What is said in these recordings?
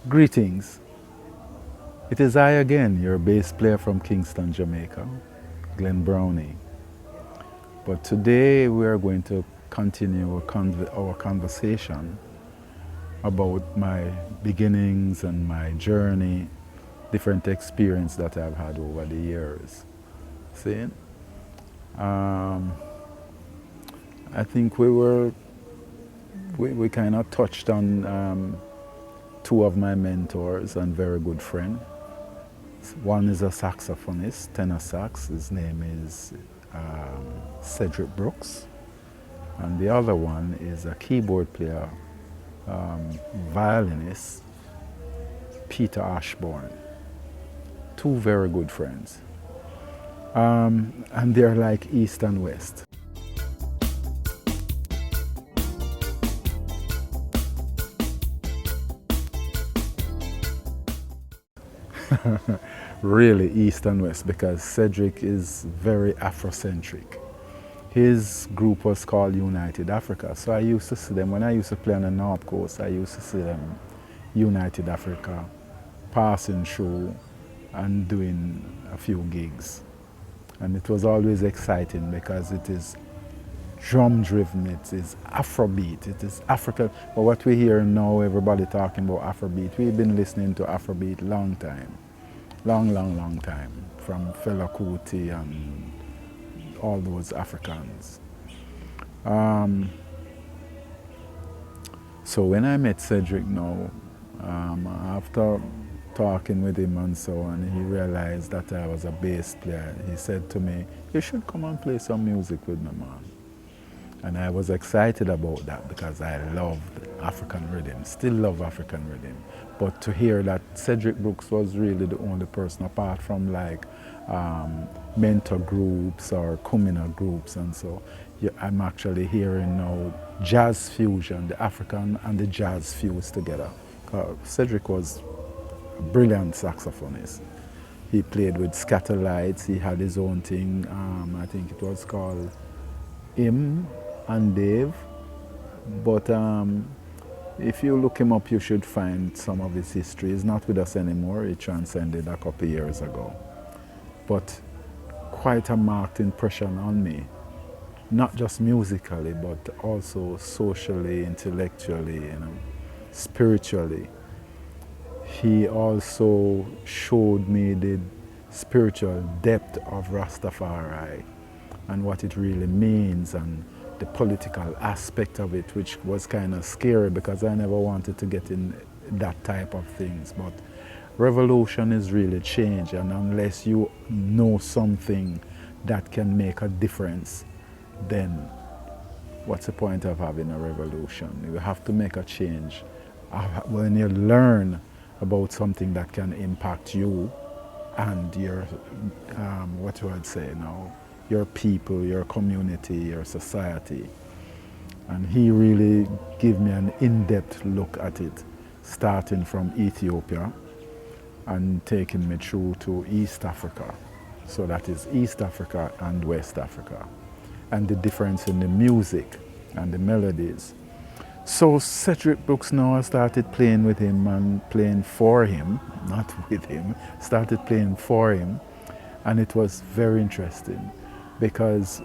Greetings. It is I again, your bass player from Kingston, Jamaica, Glen Brownie. But today we are going to continue our conversation about my beginnings and my journey, different experience that I've had over the years. See? I think we kind of touched on two of my mentors and very good friend. One is a saxophonist, tenor sax. His name is Cedric Brooks. And the other one is a keyboard player, violinist, Peter Ashbourne. Two very good friends. And they're like East and West. Really East and West, because Cedric is very Afrocentric. His group was called United Africa, so I used to see them, when I used to play on the North Coast, I used to see them United Africa, passing through and doing a few gigs. And it was always exciting because it is drum driven, it is Afrobeat, it is African. But what we hear now, everybody talking about Afrobeat, we've been listening to Afrobeat long time. Long time, from Fela Kuti and all those Africans. So when I met Cedric now, after talking with him and so on, he realized that I was a bass player. He said to me, "You should come and play some music with me, man." And I was excited about that because I loved African rhythm, still love African rhythm. But to hear that Cedric Brooks was really the only person, apart from like mentor groups or communal groups and so, yeah, I'm actually hearing now jazz fusion, the African and the jazz fused together. Cedric was a brilliant saxophonist. He played with Scatterlights, he had his own thing, I think it was called him and Dave, but if you look him up, you should find some of his history. He's not with us anymore, he transcended a couple of years ago. But quite a marked impression on me, not just musically, but also socially, intellectually, spiritually. He also showed me the spiritual depth of Rastafari and what it really means, and the political aspect of it, which was kind of scary because I never wanted to get in that type of things. But revolution is really change, and unless you know something that can make a difference, then what's the point of having a revolution? You have to make a change. When you learn about something that can impact you and your, what you would say now, your people, your community, your society. And he really gave me an in-depth look at it, starting from Ethiopia and taking me through to East Africa. So that is East Africa and West Africa, and the difference in the music and the melodies. So Cedric Brooks, now I started playing with him and playing for him, not with him, started playing for him, and it was very interesting because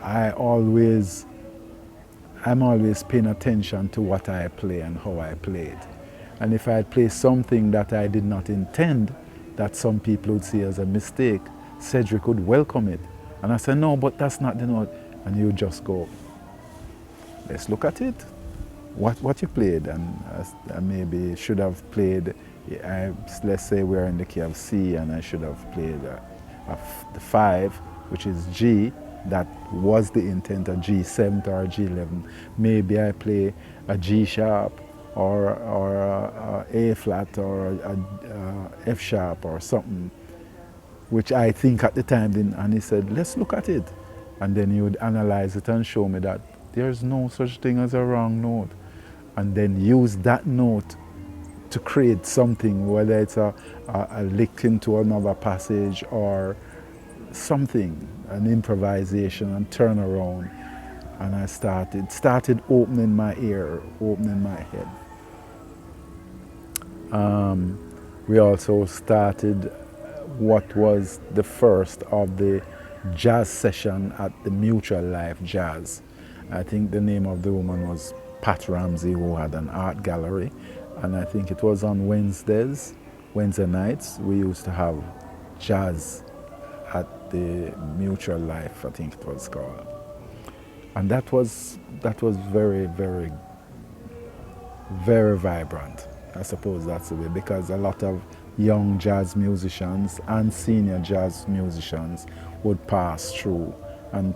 I'm always paying attention to what I play and how I play it. And if I play something that I did not intend, that some people would see as a mistake, Cedric would welcome it. And I said, "No, but that's not the note." And he would just go, "Let's look at it. What you played?" And I maybe should have played, let's say we're in the key of C, and I should have played the 5, which is G. That was the intent, a G7 or a G11. Maybe I play a G sharp or a A flat or a F sharp or something, which I think at the time didn't. And he said, "Let's look at it." And then he would analyze it and show me that there's no such thing as a wrong note. And then use that note to create something, whether it's a lick into another passage or something, an improvisation and turn around. And I started opening my ear, opening my head. Um, we also started what was the first of the jazz session at the Mutual Life Jazz. I think the name of the woman was Pat Ramsey, who had an art gallery, and I think it was on Wednesday nights. We used to have jazz at the Mutual Life, I think it was called, and that was very vibrant. I suppose that's the way, because a lot of young jazz musicians and senior jazz musicians would pass through and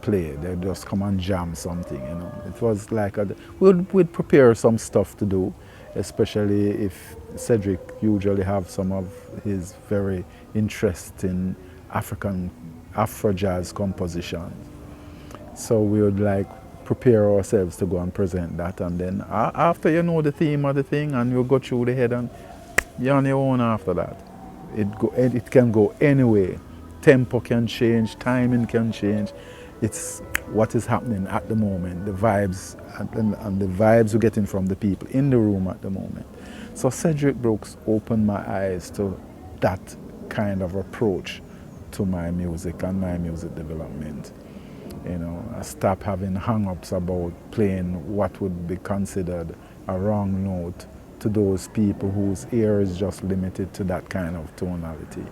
play. They'd just come and jam something, you know. It was like we'd prepare some stuff to do, especially if Cedric usually have some of his very interesting Afro jazz compositions. So we would like prepare ourselves to go and present that, and then after you know the theme of the thing and you go through the head, and you're on your own after that. It can go anyway. Tempo can change, timing can change. It's what is happening at the moment, the vibes and the vibes we're getting from the people in the room at the moment. So Cedric Brooks opened my eyes to that kind of approach to my music and my music development. You know, I stopped having hang-ups about playing what would be considered a wrong note to those people whose ear is just limited to that kind of tonality.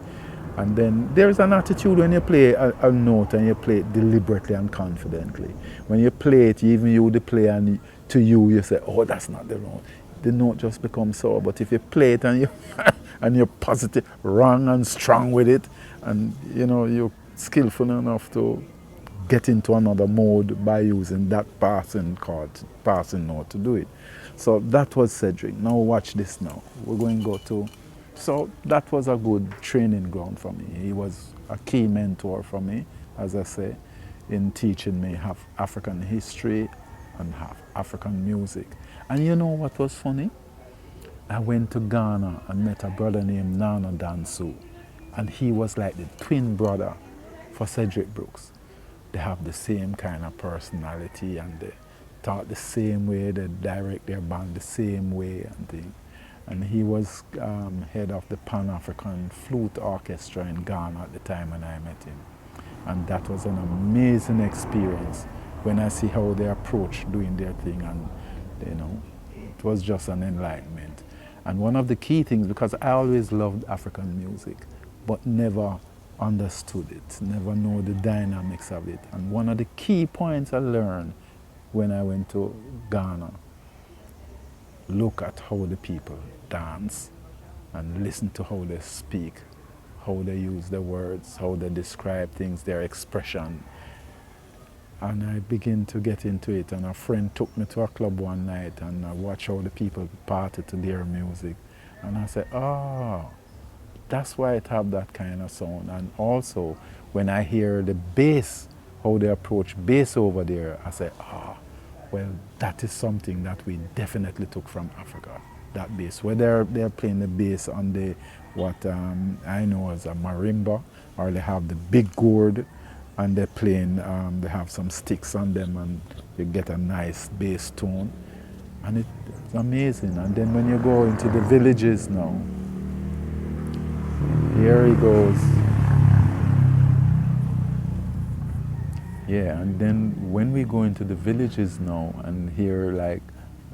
And then there's an attitude when you play a note and you play it deliberately and confidently. When you play it, even you the player, and to you say, oh, that's not the note. The note just becomes sour. But if you play it and you and you're positive, wrong and strong with it, and you know you're skillful enough to get into another mode by using that passing note to do it. So that was Cedric. Now watch this now. We're going to go to... So that was a good training ground for me. He was a key mentor for me, as I say, in teaching me African history and African music. And you know what was funny? I went to Ghana and met a brother named Nana Dansu, and he was like the twin brother for Cedric Brooks. They have the same kind of personality, and they talk the same way, they direct their band the same way and thing. And he was head of the Pan-African Flute Orchestra in Ghana at the time when I met him. And that was an amazing experience when I see how they approach doing their thing, and you know, it was just an enlightenment. And one of the key things, because I always loved African music, but never understood it, never know the dynamics of it. And one of the key points I learned when I went to Ghana, look at how the people dance and listen to how they speak, how they use their words, how they describe things, their expression. And I begin to get into it, and a friend took me to a club one night and I watched how the people party to their music. And I said, oh, that's why it have that kind of sound. And also, when I hear the bass, how they approach bass over there, I say, ah, well, that is something that we definitely took from Africa, that bass. Whether they're playing the bass on the, what I know as a marimba, or they have the big gourd, and they're playing, they have some sticks on them, and you get a nice bass tone. And it's amazing. And then when you go into the villages now, here he goes. Yeah, and then when we go into the villages now and hear like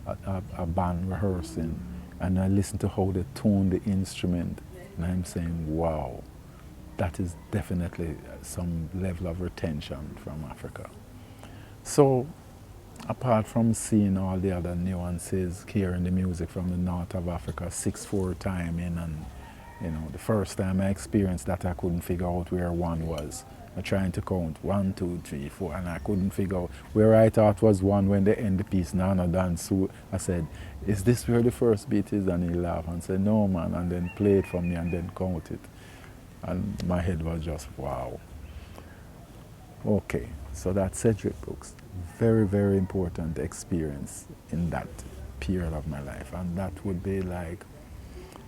a band rehearsing, and I listen to how they tone the instrument, and I'm saying, wow, that is definitely some level of retention from Africa. So, apart from seeing all the other nuances, hearing the music from the north of Africa, 6/4 timing, and you know, the first time I experienced that, I couldn't figure out where one was. I'm trying to count 1, 2, 3, 4, and I couldn't figure out where I thought was one when they end the piece. Nana dance. So I said, "Is this where the first beat is?" And he laughed and said, "No, man," and then play it for me and then count it. And my head was just, wow. Okay, so that's Cedric Brooks. Very, very important experience in that period of my life. And that would be like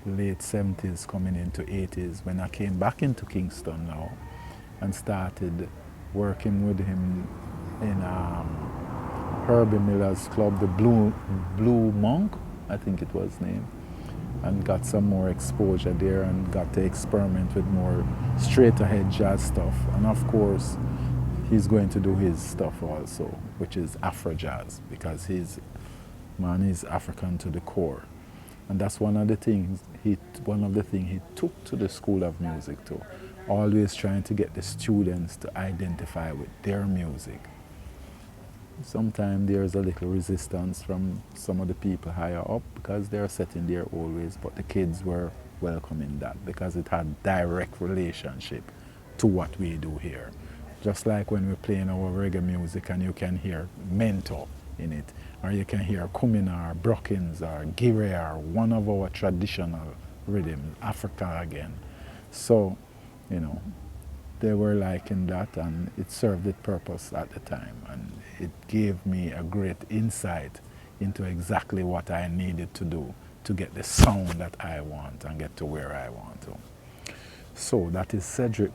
late 70s coming into 80s when I came back into Kingston now and started working with him in Herbie Miller's club, the Blue Monk, I think it was named. and got some more exposure there and got to experiment with more straight ahead jazz stuff. And of course, he's going to do his stuff also, which is Afro jazz, because he's African to the core. And that's one of the things he took to the School of Music too. Always trying to get the students to identify with their music. Sometimes there's a little resistance from some of the people higher up because they're set in their old ways, but the kids were welcoming that because it had direct relationship to what we do here. Just like when we're playing our reggae music and you can hear mento in it, or you can hear kumina or brockins or gire or one of our traditional rhythms, Africa again. So, you know, they were liking that and it served its purpose at the time, and it gave me a great insight into exactly what I needed to do to get the sound that I want and get to where I want to. So that is Cedric